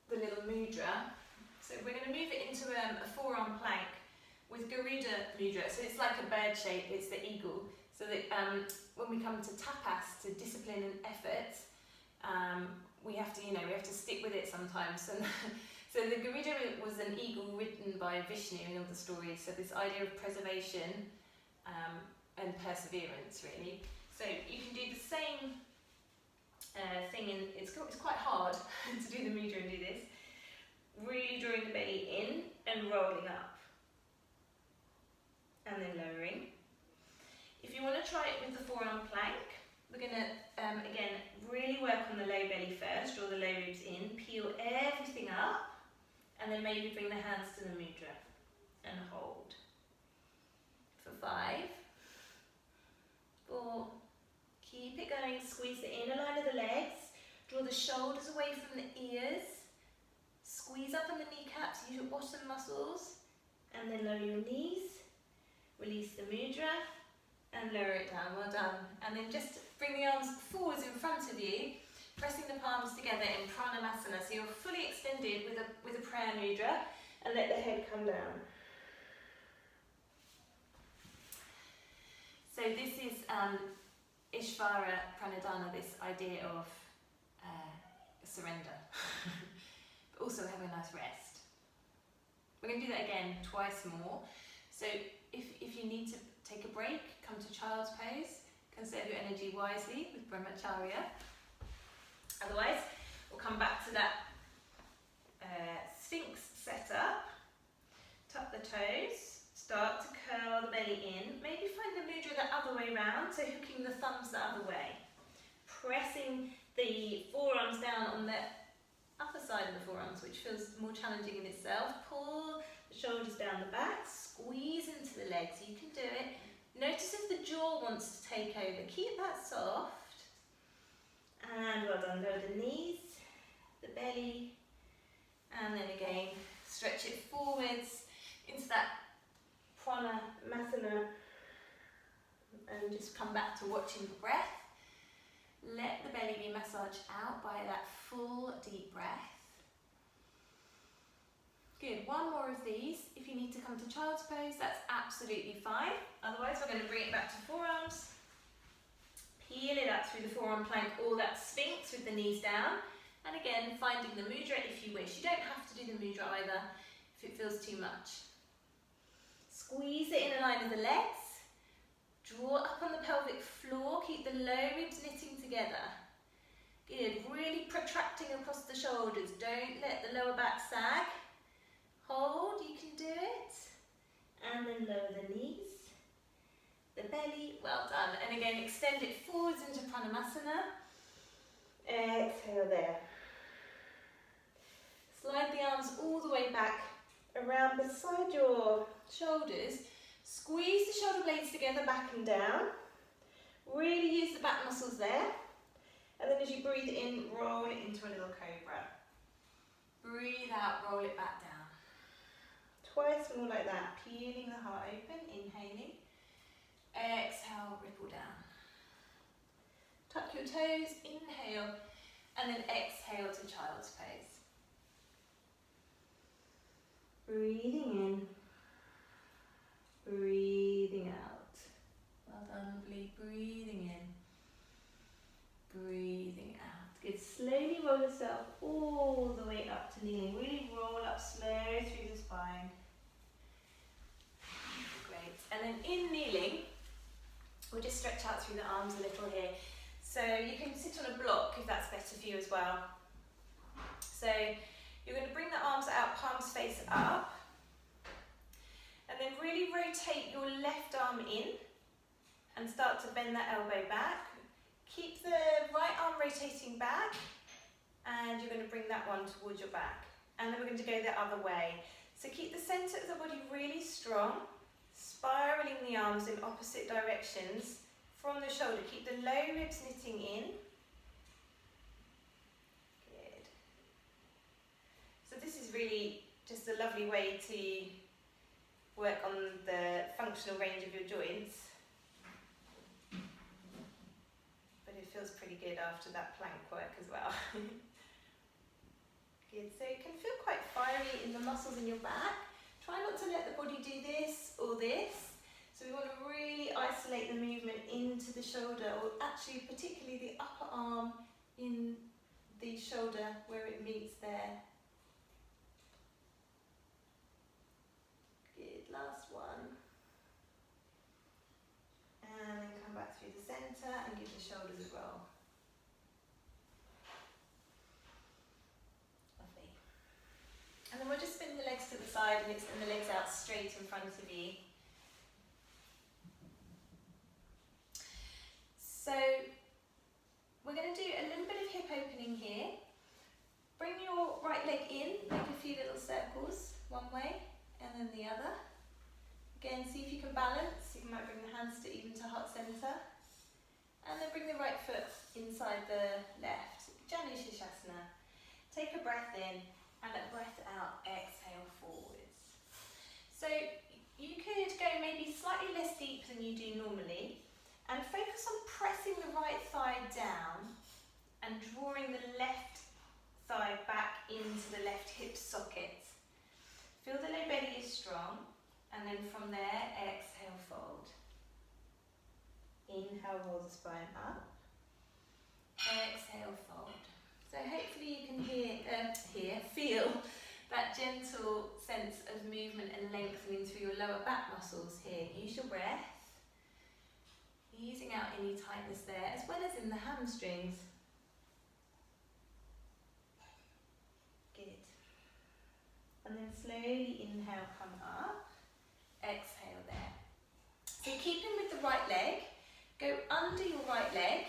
[SPEAKER 1] the little mudra. So we're going to move it into a forearm plank with Garuda mudra. So it's like a bird shape, it's the eagle. So that when we come to tapas, to discipline and effort, we have to stick with it sometimes. And so the Garuda was an eagle written by Vishnu in all the stories. So this idea of preservation and perseverance, really. So you can do the same thing, and it's quite hard to do the mudra and do this. Really drawing the belly in and rolling up. And then lowering. If you want to try it with the forearm plank, we're going to, again, really work on the low belly first. Draw the low ribs in, peel everything up, and then maybe bring the hands to the mudra and hold. For 5, 4, keep it going, squeeze the inner line of the legs, draw the shoulders away from the ears, squeeze up on the kneecaps, use your bottom muscles, and then lower your knees, release the mudra, and lower it down. Well done. And then just bring the arms forwards in front of you, pressing the palms together in Pranamasana, so you're fully extended with a prayer mudra, and let the head come down. So this is Ishvara Pranadhana, this idea of surrender, but also having a nice rest. We're going to do that again twice more. So if you need to take a break, come to child's pose, conserve your energy wisely with brahmacharya. Otherwise, we'll come back to that Sphinx setup. Tuck the toes, start to curl the belly in. Maybe find the mudra the other way round, so hooking the thumbs the other way. Pressing the forearms down on the upper side of the forearms, which feels more challenging in itself. Pull the shoulders down the back, squeeze into the legs. You can do it. Notice if the jaw wants to take over. Keep that soft. And well done. Lower the knees, the belly, and then again stretch it forwards into that Pranamasana, and just come back to watching the breath. Let the belly be massaged out by that full deep breath. Good, one more of these. If you need to come to child's pose, that's absolutely fine. Otherwise, we're going to bring it back to forearms. Peel it up through the forearm plank, all that Sphinx with the knees down. And again, finding the mudra if you wish. You don't have to do the mudra either if it feels too much. Squeeze the inner line of the legs. Draw up on the pelvic floor. Keep the low ribs knitting together. Good, really protracting across the shoulders. Don't let the lower back sag. Hold, you can do it. And then lower the knees. again, extend it forwards into Pranamasana. Exhale there. Slide the arms all the way back around beside your shoulders. Squeeze the shoulder blades together, back and down. Really use the back muscles there. And then as you breathe in, roll it into a little cobra. Breathe out, roll it back down. Twice more like that, peeling the heart open, inhaling. Exhale, ripple down. Tuck your toes, inhale, and then exhale to child's pose. Breathing in, breathing out. Well done, lovely. Breathing in, breathing out. Good. Slowly roll yourself all the way up to kneeling. Really roll up slow through the spine. Great. And then in kneeling, we'll just stretch out through the arms a little here. So you can sit on a block if that's better for you as well. So you're going to bring the arms out, palms face up. And then really rotate your left arm in and start to bend that elbow back. Keep the right arm rotating back, and you're going to bring that one towards your back. And then we're going to go the other way. So keep the centre of the body really strong, spiralling the arms in opposite directions from the shoulder. Keep the low ribs knitting in. Good. So this is really just a lovely way to work on the functional range of your joints. But it feels pretty good after that plank work as well. Good, so it can feel quite fiery in the muscles in your back. Try not to let the body do this or this. So we want to really isolate the movement into the shoulder, or actually particularly the upper arm in the shoulder where it meets there. Good, last one. And then come back through the centre and give the shoulders a roll. Lovely. And then we'll just spin the legs to the side and extend the legs out straight in front of you. So we're going to do a little bit of hip opening here. Bring your right leg in, make a few little circles, one way and then the other. Again, see if you can balance. You might bring the hands to even to heart centre. And then bring the right foot inside the left. Janushirshasana. Take a breath in and a breath out, exhale forwards. So you could go maybe slightly less deep than you do normally, and focus on pressing the right thigh down and drawing the left thigh back into the left hip socket. Feel the low belly is strong, and then from there, exhale, fold. Inhale, roll the spine up. Exhale, fold. So hopefully you can feel that gentle sense of movement and lengthening through your lower back muscles here. Use your breath. Easing out any tightness there, as well as in the hamstrings. Good. And then slowly inhale, come up. Exhale there. So keeping with the right leg, go under your right leg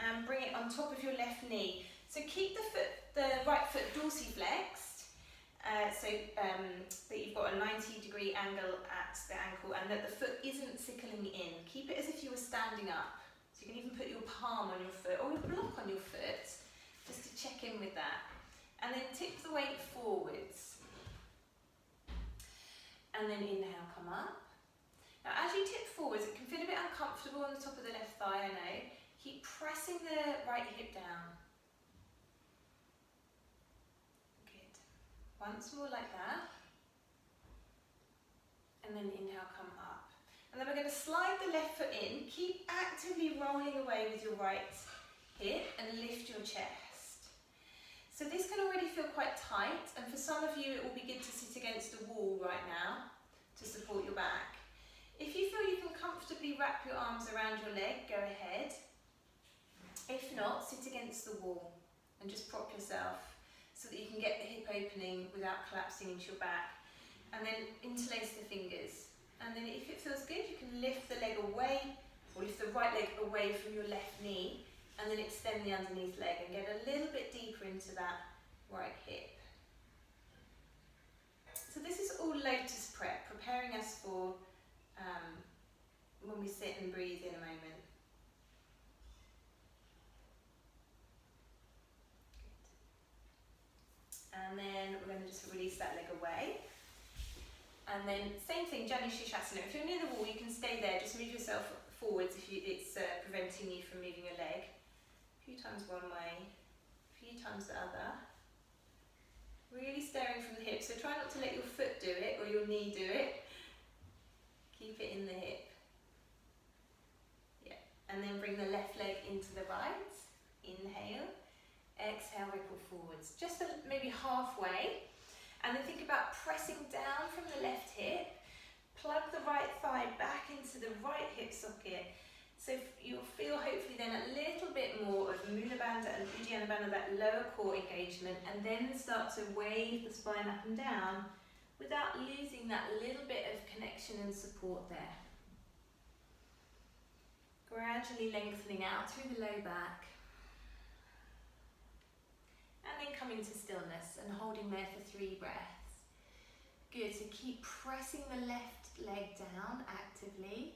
[SPEAKER 1] and bring it on top of your left knee. So keep the right foot dorsiflexed, so that you've got a 90-degree angle at the ankle and that the foot isn't sickling in. Keep it as if you were standing up. So you can even put your palm on your foot or a block on your foot, just to check in with that. And then tip the weight forwards. And then inhale, come up. Now as you tip forwards, it can feel a bit uncomfortable on the top of the left thigh, I know. Keep pressing the right hip down. Good. Once more like that. And then inhale, come up. And then we're going to slide the left foot in. Keep actively rolling away with your right hip and lift your chest. So this can already feel quite tight, and for some of you it will be good to sit against a wall right now to support your back. If you feel you can comfortably wrap your arms around your leg, go ahead. If not, sit against the wall and just prop yourself so that you can get the hip opening without collapsing into your back. And then interlace the fingers. And then if it feels good, you can lift the leg away or lift the the right leg away from your left knee, and then extend the underneath leg and get a little bit deeper into that right hip. So this is all lotus prep, preparing us for when we sit and breathe in a moment. And then we're going to just release that leg away. And then same thing, Janu Shirshasana. If you're near the wall, you can stay there. Just move yourself forwards if it's preventing you from moving your leg. A few times one way, a few times the other. Really staring from the hip. So try not to let your foot do it or your knee do it. Keep it in the hip. Yeah. And then bring the left leg into the right. Inhale. Exhale, ripple forwards. Just maybe halfway. And then think about pressing down from the left hip. Plug the right thigh back into the right hip socket. So you'll feel hopefully then a little bit more of Mula Bandha and Uddiyana Bandha, that lower core engagement, and then start to wave the spine up and down without losing that little bit of connection and support there. Gradually lengthening out through the low back. And then coming to stillness and holding there for 3 breaths. Good, so keep pressing the left leg down actively,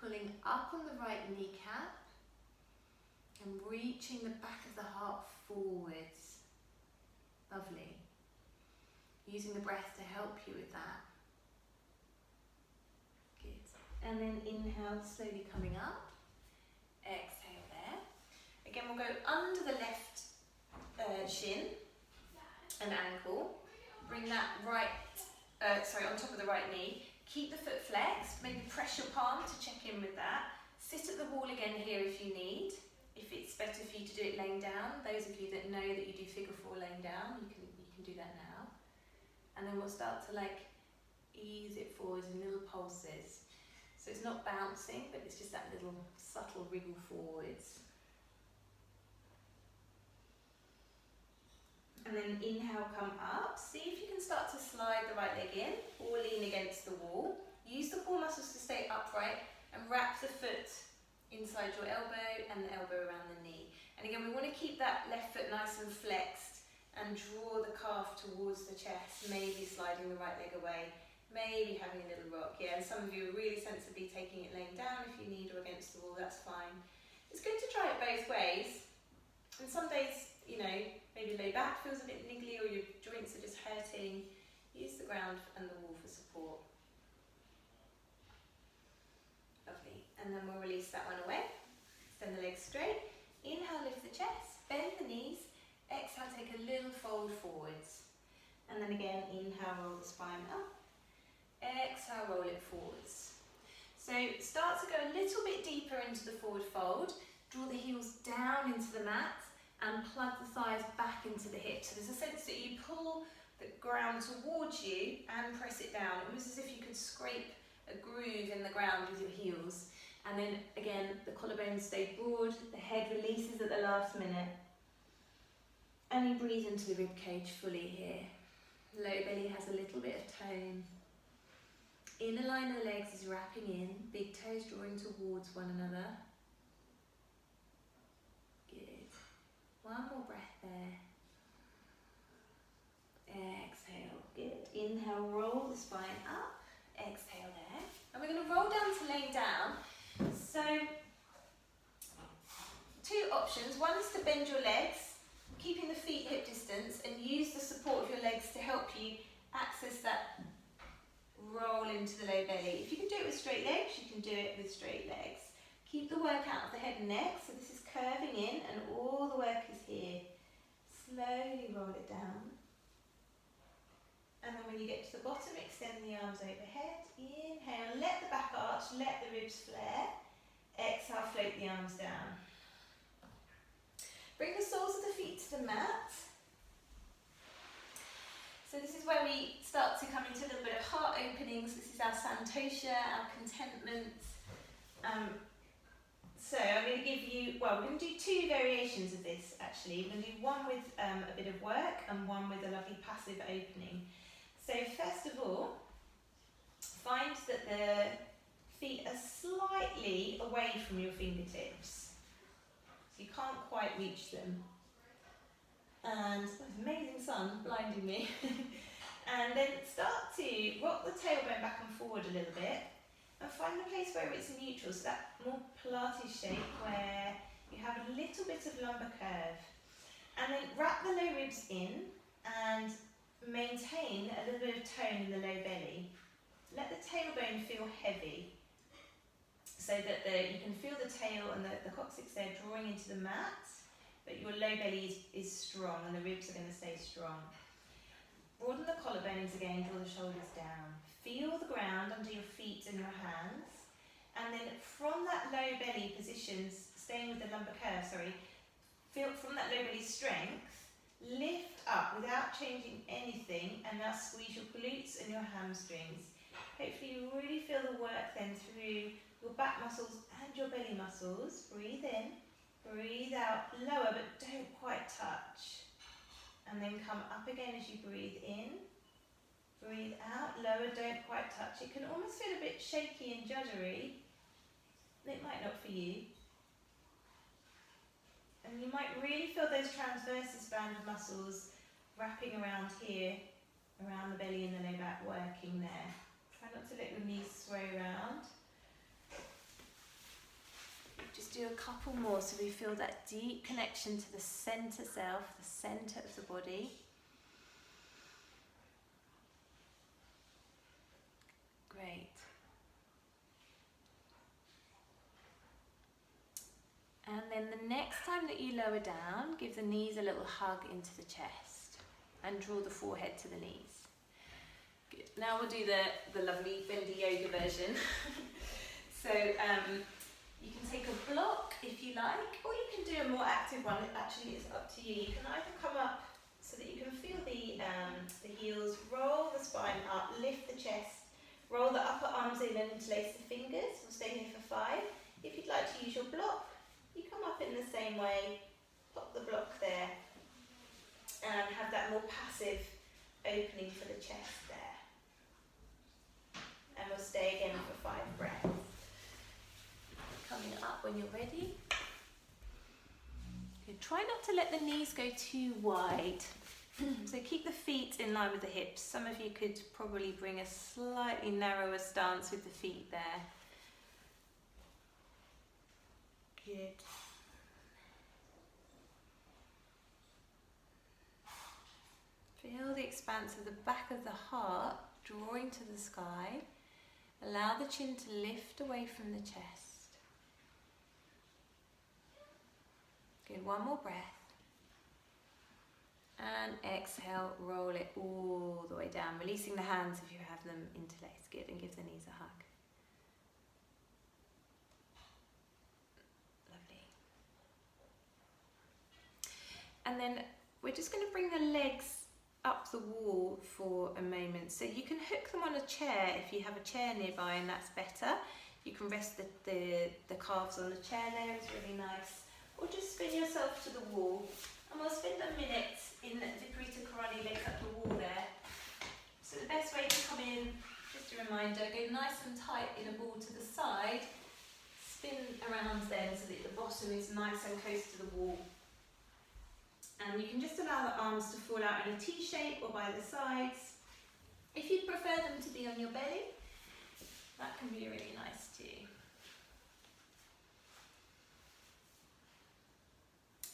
[SPEAKER 1] pulling up on the right kneecap and reaching the back of the heart forwards. Lovely. Using the breath to help you with that. Good. And then inhale, slowly coming up. Exhale there. Again, we'll go under the left shin and ankle. Bring that on top of the right knee. Keep the foot flexed. Maybe press your palm to check in with that. Sit at the wall again here if you need. If it's better for you to do it laying down, those of you that know that you do figure 4 laying down, you can do that now. And then we'll start to ease it forwards in little pulses. So it's not bouncing, but it's just that little subtle wriggle forwards. And then inhale, come up. See if you can start to slide the right leg in or lean against the wall. Use the core muscles to stay upright and wrap the foot inside your elbow and the elbow around the knee. And again, we want to keep that left foot nice and flexed and draw the calf towards the chest, maybe sliding the right leg away, maybe having a little rock. Yeah, and some of you are really sensibly taking it laying down if you need or against the wall, that's fine. It's good to try it both ways. And some days, maybe low back feels a bit niggly or your joints are just hurting. Use the ground and the wall for support. Lovely. And then we'll release that one away. Extend the legs straight. Inhale, lift the chest. Bend the knees. Exhale, take a little fold forwards. And then again, inhale, roll the spine up. Exhale, roll it forwards. So start to go a little bit deeper into the forward fold. Draw the heels down into the mat. And plug the thighs back into the hips. So there's a sense that you pull the ground towards you and press it down, almost as if you could scrape a groove in the ground with your heels. And then again, the collarbones stay broad, the head releases at the last minute. And you breathe into the rib cage fully here. Low belly has a little bit of tone. Inner line of the legs is wrapping in, big toes drawing towards one another. One more breath there. Exhale, good. Inhale, roll the spine up. Exhale there. And we're going to roll down to laying down. So, 2 options. One is to bend your legs, keeping the feet hip distance, and use the support of your legs to help you access that roll into the low belly. If you can do it with straight legs, you can do it with straight legs. Keep the work out of the head and neck, so this is curving in and all the work is here. Slowly roll it down. And then when you get to the bottom, extend the arms overhead. Inhale, let the back arch, let the ribs flare. Exhale, float the arms down. Bring the soles of the feet to the mat. So this is where we start to come into a little bit of heart openings. This is our santosha, our contentment. So I'm going to give you, we're going to do 2 variations of this actually. We're going to do one with a bit of work and one with a lovely passive opening. So first of all, find that the feet are slightly away from your fingertips, so you can't quite reach them. And this amazing sun blinding me. And then start to rock the tailbone back and forward a little bit, and find the place where it's neutral, so that more Pilates shape where you have a little bit of lumbar curve. And then wrap the low ribs in and maintain a little bit of tone in the low belly. Let the tailbone feel heavy, so that you can feel the tail and the coccyx there drawing into the mat, but your low belly is strong and the ribs are going to stay strong. Broaden the collarbones again, draw the shoulders down. Feel the ground under your feet and your hands, and then from that low belly position, staying with the lumbar curve, feel from that low belly strength, lift up without changing anything, and now squeeze your glutes and your hamstrings. Hopefully you really feel the work then through your back muscles and your belly muscles. Breathe in, breathe out, lower but don't quite touch. And then come up again as you breathe in, breathe out, lower, don't quite touch. It can almost feel a bit shaky and juddery. It might not for you. And you might really feel those transversus band of muscles wrapping around here, around the belly and the low back, working there. Try not to let your knees sway around. Just do a couple more so we feel that deep connection to the centre self, the centre of the body. Great. And then the next time that you lower down, give the knees a little hug into the chest and draw the forehead to the knees. Good. Now we'll do the lovely bendy yoga version. So you can take a block if you like, or you can do a more active one. It actually is up to you. You can either come up so that you can feel the heels, roll the spine up, lift the chest, roll the upper arms in and interlace the fingers. We'll stay here for 5. If you'd like to use your block, you come up in the same way, pop the block there, and have that more passive opening for the chest there. And we'll stay again for 5 breaths. Coming up when you're ready. Good. Try not to let the knees go too wide. So keep the feet in line with the hips. Some of you could probably bring a slightly narrower stance with the feet there. Good. Feel the expanse of the back of the heart drawing to the sky. Allow the chin to lift away from the chest. Good, one more breath. And exhale, roll it all the way down, releasing the hands if you have them interlaced. Good, and give the knees a hug. And then we're just going to bring the legs up the wall for a moment. So you can hook them on a chair if you have a chair nearby, and that's better. You can rest the calves on the chair there, it's really nice. Or just spin yourself to the wall. And we'll spend a minute in the Viparita Karani, legs up the wall there. So the best way to come in, just a reminder, go nice and tight in a ball to the side. Spin around then so that the bottom is nice and close to the wall. And you can just allow the arms to fall out in a T shape or by the sides. If you prefer them to be on your belly, that can be really nice too.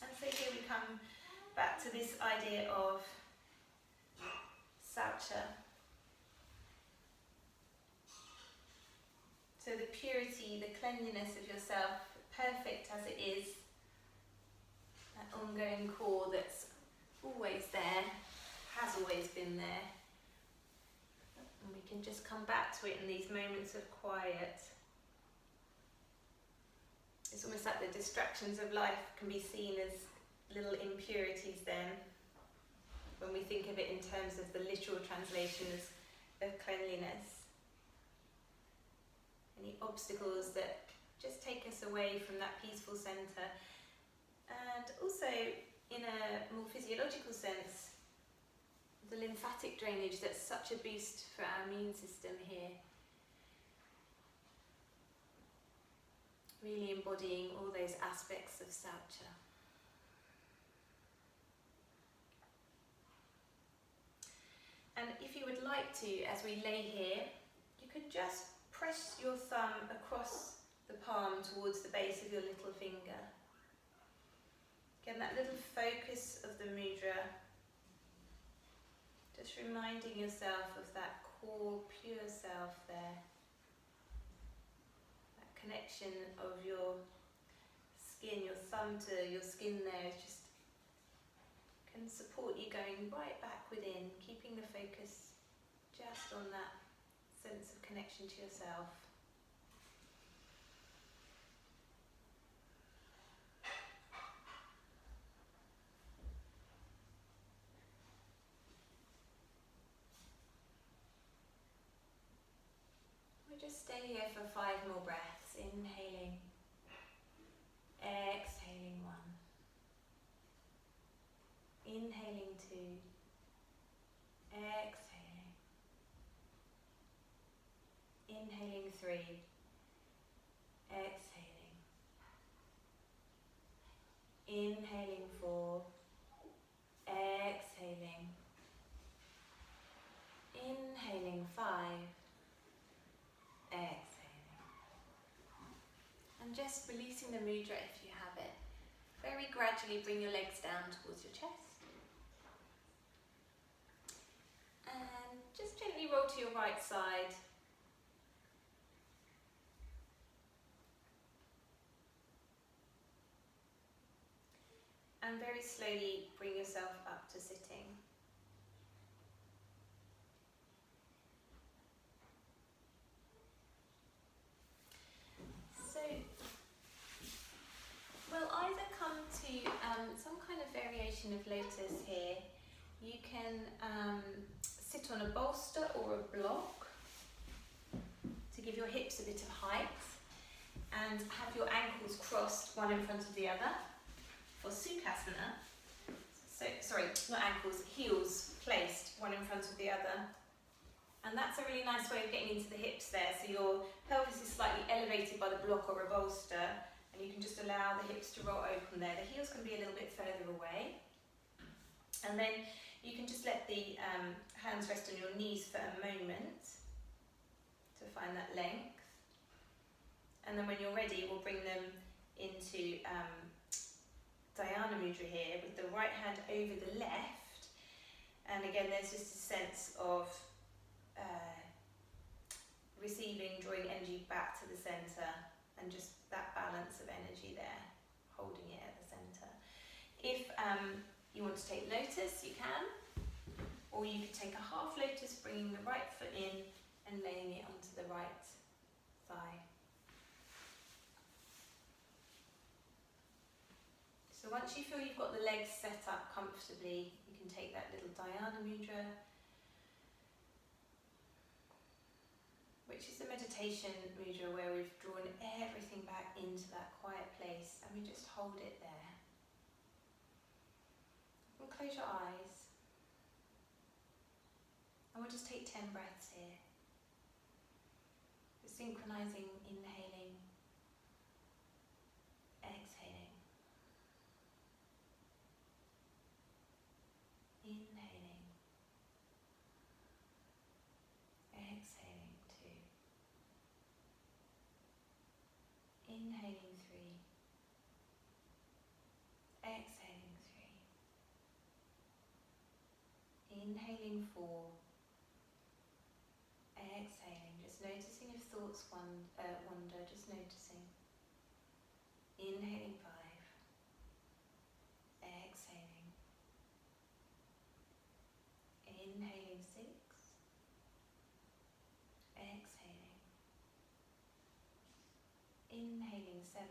[SPEAKER 1] And so here we come back to this idea of Saucha. So the purity, the cleanliness of yourself, perfect as it is, that ongoing core that's always there, has always been there. And we can just come back to it in these moments of quiet. It's almost like the distractions of life can be seen as little impurities then, when we think of it in terms of the literal translations of cleanliness. Any obstacles that just take us away from that peaceful centre. And also, in a more physiological sense, the lymphatic drainage, that's such a boost for our immune system here. Really embodying all those aspects of Saucha. And if you would like to, as we lay here, you could just press your thumb across the palm towards the base of your little finger. Again, that little focus of the mudra, just reminding yourself of that core, pure self there. That connection of your skin, your thumb to your skin there, just can support you going right back within, keeping the focus just on that sense of connection to yourself. We'll just stay here for 5 more breaths, inhaling, exhaling 1. Inhaling 2, exhaling, inhaling 3, exhaling, inhaling 4, exhaling, inhaling 5, exhaling. And just releasing the mudra if you have it. Very gradually bring your legs down towards your chest. And just gently roll to your right side. And very slowly bring yourself up to sitting. So, we'll either come to some kind of variation of lotus here. You can sit on a bolster or a block to give your hips a bit of height and have your ankles crossed one in front of the other for Sukhasana. So, sorry, not ankles, heels placed one in front of the other. And that's a really nice way of getting into the hips there. So your pelvis is slightly elevated by the block or a bolster, and you can just allow the hips to roll open there. The heels can be a little bit further away. And then you can just let the hands rest on your knees for a moment to find that length. And then when you're ready, we'll bring them into Dhyana Mudra here with the right hand over the left. And again, there's just a sense of receiving, drawing energy back to the centre, and just that balance of energy there, holding it at the centre. If you want to take lotus, you can, or you could take a half lotus, bringing the right foot in and laying it onto the right thigh. So once you feel you've got the legs set up comfortably, you can take that little Dhyana Mudra, which is a meditation mudra where we've drawn everything back into that quiet place, and we just hold it there. And close your eyes. And we'll just take 10 breaths here. We're synchronizing, inhaling, exhaling. Inhaling, exhaling 2. Inhaling 3, exhaling 3. Inhaling 4, exhaling, just noticing if thoughts wander, just noticing. Inhaling 5, exhaling. Inhaling 6, exhaling. Inhaling 7,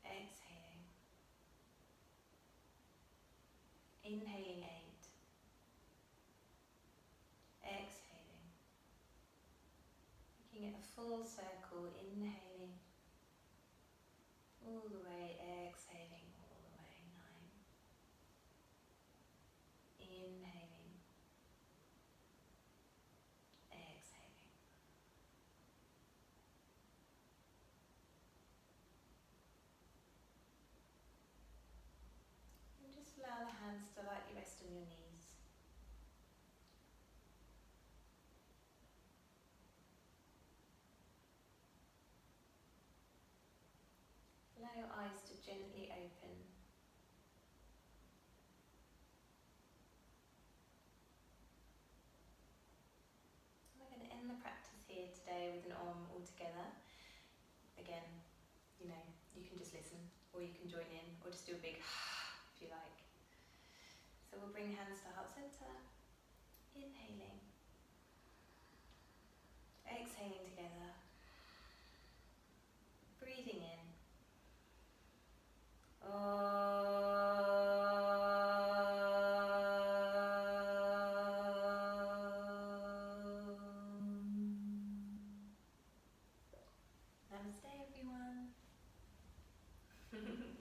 [SPEAKER 1] exhaling. Inhaling 8, exhaling. Making it a full circle, inhaling all the way, exhaling all the way, 9. Inhaling, exhaling. again, you know, you can just listen, or you can join in, or just do a big if you like. So we'll bring hands to heart center, inhaling, exhaling together, breathing in. Namaste everyone.